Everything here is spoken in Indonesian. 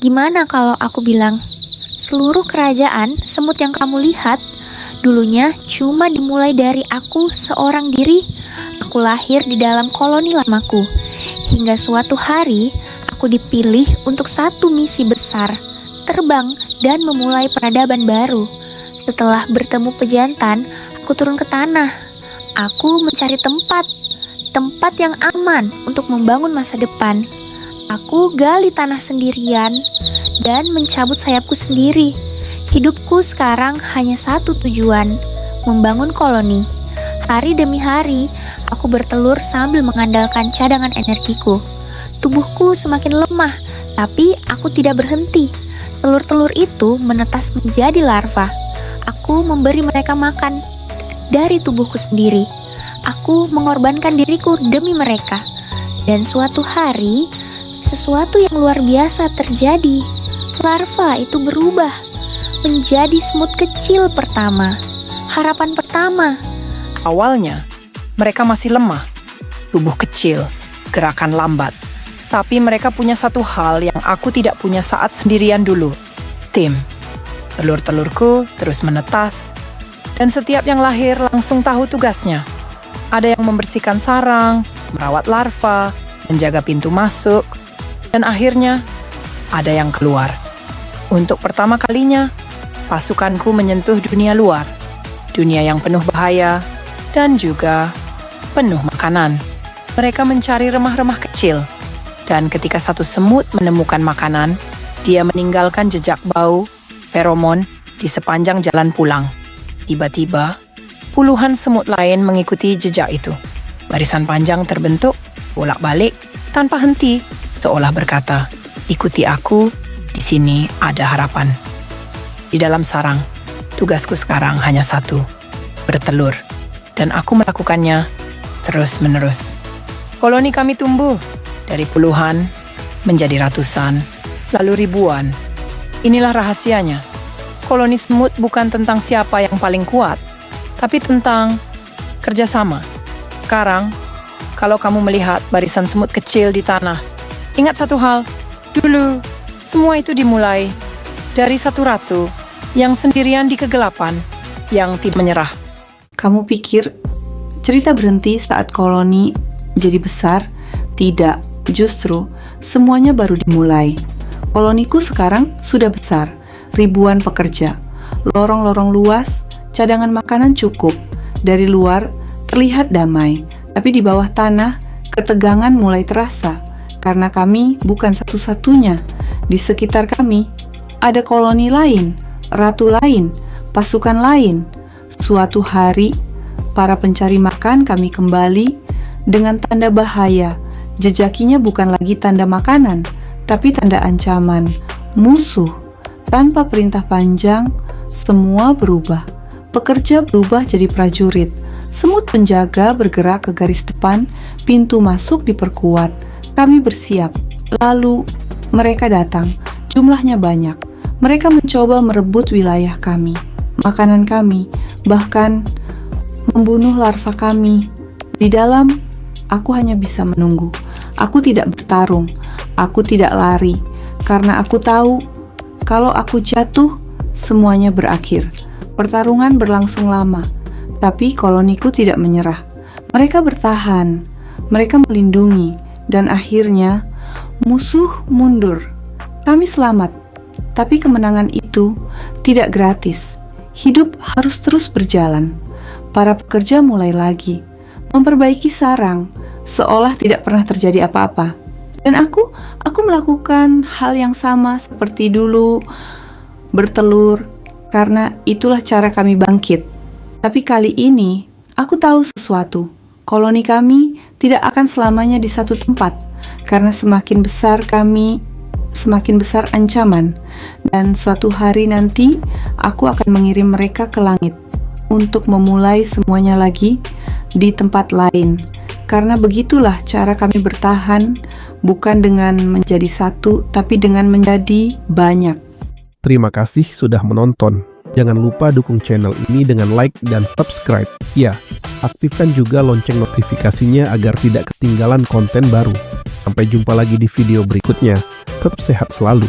Gimana kalau aku bilang, seluruh kerajaan semut yang kamu lihat dulunya cuma dimulai dari aku seorang diri. Aku lahir di dalam koloni lamaku. Hingga suatu hari, aku dipilih untuk satu misi besar, terbang dan memulai peradaban baru. Setelah bertemu pejantan, aku turun ke tanah. Aku mencari tempat yang aman untuk membangun masa depan. Aku gali tanah sendirian dan mencabut sayapku sendiri. Hidupku sekarang hanya satu tujuan, membangun koloni. Hari demi hari, aku bertelur sambil mengandalkan cadangan energiku. Tubuhku semakin lemah, tapi aku tidak berhenti. Telur-telur itu menetas menjadi larva. Aku memberi mereka makan dari tubuhku sendiri. Aku mengorbankan diriku demi mereka. Dan suatu hari, sesuatu yang luar biasa terjadi. Larva itu berubah menjadi semut kecil pertama. Harapan pertama. Awalnya, mereka masih lemah, tubuh kecil, gerakan lambat. Tapi mereka punya satu hal yang aku tidak punya saat sendirian dulu. Tim. Telur-telurku terus menetas, dan setiap yang lahir langsung tahu tugasnya. Ada yang membersihkan sarang, merawat larva, menjaga pintu masuk, dan akhirnya ada yang keluar. Untuk pertama kalinya, pasukanku menyentuh dunia luar, dunia yang penuh bahaya dan juga penuh makanan. Mereka mencari remah-remah kecil, dan ketika satu semut menemukan makanan, dia meninggalkan jejak bau, feromon di sepanjang jalan pulang. Tiba-tiba, puluhan semut lain mengikuti jejak itu. Barisan panjang terbentuk, bolak-balik, tanpa henti, seolah berkata, "Ikuti aku, di sini ada harapan." Di dalam sarang, tugasku sekarang hanya satu, bertelur. Dan aku melakukannya terus-menerus. Koloni kami tumbuh dari puluhan menjadi ratusan, lalu ribuan. Inilah rahasianya. Koloni semut bukan tentang siapa yang paling kuat, tapi tentang kerjasama. Sekarang, kalau kamu melihat barisan semut kecil di tanah, ingat satu hal, dulu semua itu dimulai dari satu ratu yang sendirian di kegelapan, yang tidak menyerah. Kamu pikir cerita berhenti saat koloni jadi besar? Tidak, justru semuanya baru dimulai. Koloniku sekarang sudah besar, ribuan pekerja, lorong-lorong luas, cadangan makanan cukup. Dari luar terlihat damai, tapi di bawah tanah ketegangan mulai terasa. Karena kami bukan satu-satunya. Di sekitar kami ada koloni lain, ratu lain, pasukan lain. Suatu hari, para pencari makan kami kembali dengan tanda bahaya. Jejakinya bukan lagi tanda makanan, tapi tanda ancaman, musuh. Tanpa perintah panjang, semua berubah. Pekerja berubah jadi prajurit. Semut penjaga bergerak ke garis depan, pintu masuk diperkuat. Kami bersiap. Lalu mereka datang. Jumlahnya banyak. Mereka mencoba merebut wilayah kami, makanan kami, bahkan membunuh larva kami. Di dalam, aku hanya bisa menunggu. Aku tidak bertarung. Aku tidak lari. Karena aku tahu, kalau aku jatuh, semuanya berakhir. Pertarungan berlangsung lama. Tapi koloniku tidak menyerah. Mereka bertahan, mereka melindungi, dan akhirnya musuh mundur. Kami selamat, tapi kemenangan itu tidak gratis. Hidup harus terus berjalan. Para pekerja mulai lagi, memperbaiki sarang, seolah tidak pernah terjadi apa-apa. Dan aku melakukan hal yang sama seperti dulu, bertelur, karena itulah cara kami bangkit. Tapi kali ini, aku tahu sesuatu. Koloni kami tidak akan selamanya di satu tempat, karena semakin besar kami, semakin besar ancaman. Dan suatu hari nanti, aku akan mengirim mereka ke langit untuk memulai semuanya lagi di tempat lain. Karena begitulah cara kami bertahan, bukan dengan menjadi satu, tapi dengan menjadi banyak. Terima kasih sudah menonton. Jangan lupa dukung channel ini dengan like dan subscribe. Ya, aktifkan juga lonceng notifikasinya agar tidak ketinggalan konten baru. Sampai jumpa lagi di video berikutnya. Tetap sehat selalu.